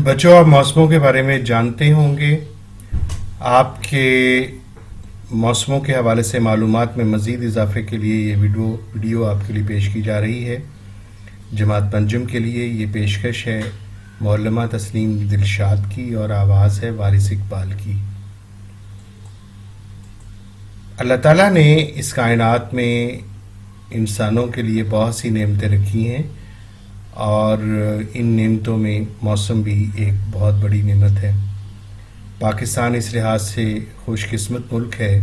बच्चों, आप मौसमों के बारे में जानते होंगे। आपके मौसमों के हवाले से मालूमात में मज़ीद इजाफे के लिए ये वीडियो आपके लिए पेश की जा रही है। जमात पंजुम के लिए ये पेशकश है मौलमा तस्लीम दिलशाद की और आवाज़ है वारिस इकबाल की। अल्लाह ताला ने इस कायनात में इंसानों के लिए बहुत सी नेमतें रखी हैं और इन नेमतों में मौसम भी एक बहुत बड़ी नेमत है। पाकिस्तान इस लिहाज से खुशकिस्मत मुल्क है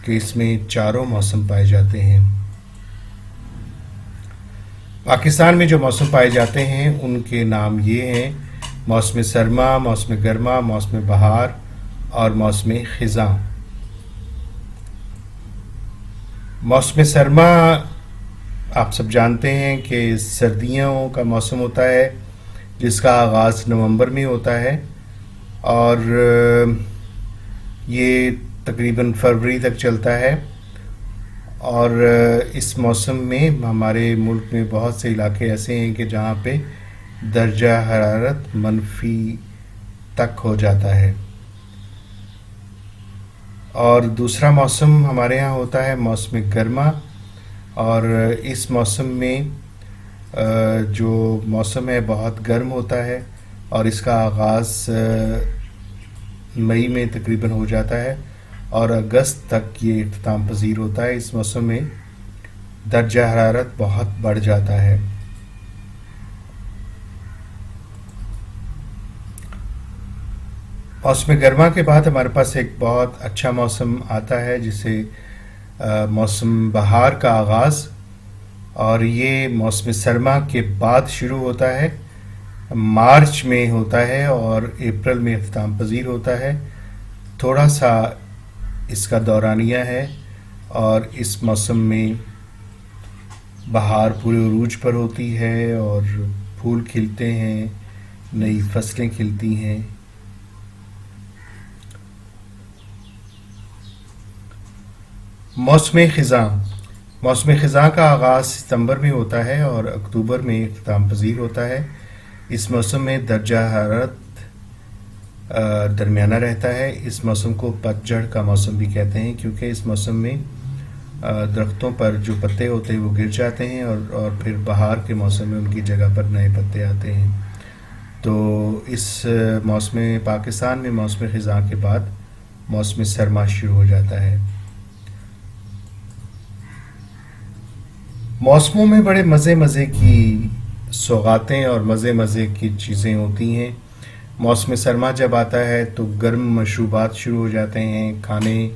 कि इसमें चारों मौसम पाए जाते हैं। पाकिस्तान में जो मौसम पाए जाते हैं उनके नाम ये हैं: मौसम सरमा, मौसम गर्मा, मौसम बहार और मौसम ख़िज़ां। मौसम सरमा आप सब जानते हैं कि सर्दियों का मौसम होता है जिसका आगाज़ नवंबर में होता है और ये तकरीबन फरवरी तक चलता है। और इस मौसम में हमारे मुल्क में बहुत से इलाके ऐसे हैं कि जहाँ पे दर्जा हरारत मनफी तक हो जाता है। और दूसरा मौसम हमारे यहाँ होता है मौसम गर्मा, और इस मौसम में जो मौसम है बहुत गर्म होता है और इसका आगाज़ मई में तकरीबन हो जाता है और अगस्त तक ये इख्तिताम पज़ीर होता है। इस मौसम में दर्जा हरारत बहुत बढ़ जाता है। मौसम गर्मा के बाद हमारे पास एक बहुत अच्छा मौसम आता है जिसे मौसम बहार का आगाज़, और ये मौसम सरमा के बाद शुरू होता है, मार्च में होता है और अप्रैल में इख्तिताम पज़ीर होता है। थोड़ा सा इसका दौरानिया है और इस मौसम में बहार पूरे उरूज पर होती है और फूल खिलते हैं, नई फसलें खिलती हैं। मौसम ख़िज़ां। मौसम ख़िज़ां का आगाज़ सितंबर में होता है और अक्टूबर में इख्तिताम पज़ीर होता है। इस मौसम में दर्जा हरारत दरमियाना रहता है। इस मौसम को पतझड़ का मौसम भी कहते हैं क्योंकि इस मौसम में दरख्तों पर जो पत्ते होते हैं वो गिर जाते हैं और फिर बहार के मौसम में उनकी जगह पर नए पत्ते आते हैं। तो इस मौसम पाकिस्तान में मौसम ख़िज़ां के बाद मौसम सरमा शुरू हो जाता है। मौसमों में बड़े मज़े की सौगातें और मज़े की चीज़ें होती हैं। मौसम सरमा जब आता है तो गर्म मशरूबात शुरू हो जाते हैं। खाने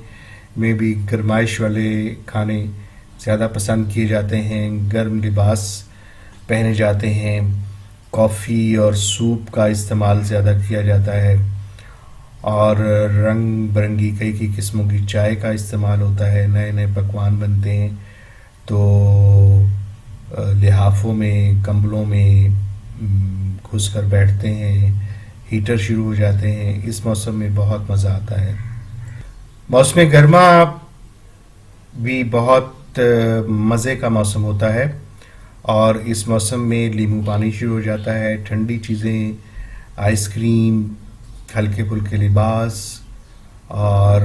में भी गर्माइश वाले खाने ज़्यादा पसंद किए जाते हैं। गर्म लिबास पहने जाते हैं। कॉफ़ी और सूप का इस्तेमाल ज़्यादा किया जाता है और रंग बिरंगी कई किस्मों की चाय का इस्तेमाल होता है। नए पकवान बनते हैं। तो लिहाफ़ों में, कंबलों में घुस कर बैठते हैं। हीटर शुरू हो जाते हैं। इस मौसम में बहुत मज़ा आता है। मौसम गर्मा भी बहुत मज़े का मौसम होता है और इस मौसम में नींबू पानी शुरू हो जाता है। ठंडी चीज़ें, आइसक्रीम, हल्के फुल्के लिबास और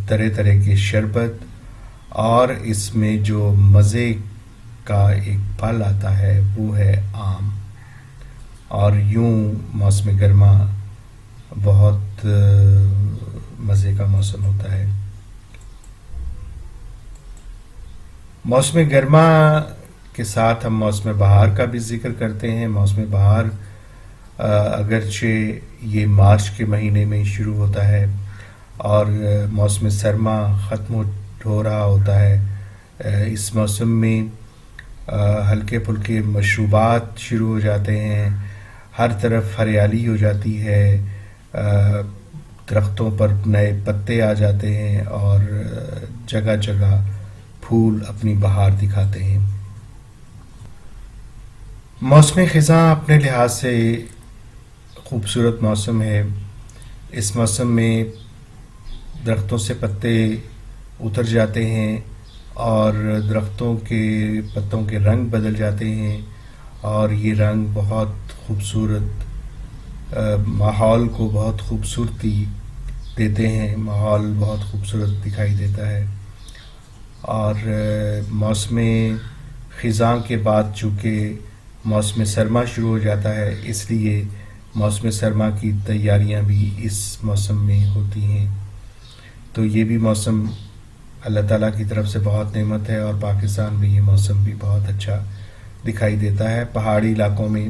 तरह के शरबत, और इसमें जो मज़े का एक फल आता है वो है आम। और यूं मौसम गर्मा बहुत मज़े का मौसम होता है। मौसम गर्मा के साथ हम मौसम बहार का भी ज़िक्र करते हैं। मौसम बहार अगरचे ये मार्च के महीने में शुरू होता है और मौसम सरमा ख़त्म हो रहा होता है। इस मौसम में हल्के फुल्के मशरूबात शुरू हो जाते हैं। हर तरफ हरियाली हो जाती है। दरख्तों पर नए पत्ते आ जाते हैं और जगह जगह फूल अपनी बहार दिखाते हैं। मौसम ख़िज़ां अपने लिहाज से खूबसूरत मौसम है। इस मौसम में दरख्तों से पत्ते उतर जाते हैं और दरख्तों के पत्तों के रंग बदल जाते हैं और ये रंग बहुत खूबसूरत ماحول کو بہت خوبصورتی دیتے ہیں، ماحول بہت خوبصورت دکھائی دیتا ہے. اور موسم خزاں کے بعد چونکہ موسم سرما شروع ہو جاتا ہے، اس لیے موسم سرما کی تیاریاں بھی اس موسم میں ہوتی ہیں. تو یہ بھی موسم اللہ تعالیٰ کی طرف سے بہت نعمت ہے، اور پاکستان میں یہ موسم بھی بہت اچھا دکھائی دیتا ہے. پہاڑی علاقوں میں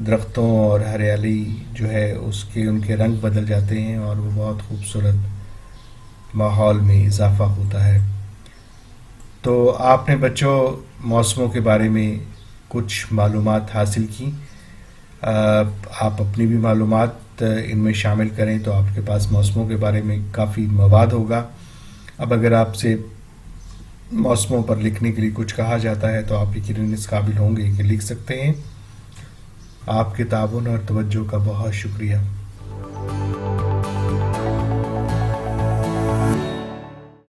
درختوں اور ہریالی جو ہے ان کے رنگ بدل جاتے ہیں، اور وہ بہت خوبصورت ماحول میں اضافہ ہوتا ہے. تو آپ نے بچوں موسموں کے بارے میں کچھ معلومات حاصل کی. آپ اپنی بھی معلومات ان میں شامل کریں تو آپ کے پاس موسموں کے بارے میں کافی مواد ہوگا. اب اگر آپ سے موسموں پر لکھنے کے لیے کچھ کہا جاتا ہے تو آپ یقیناً اس قابل ہوں گے کہ لکھ سکتے ہیں. آپ کے تعاون اور توجہ کا بہت شکریہ.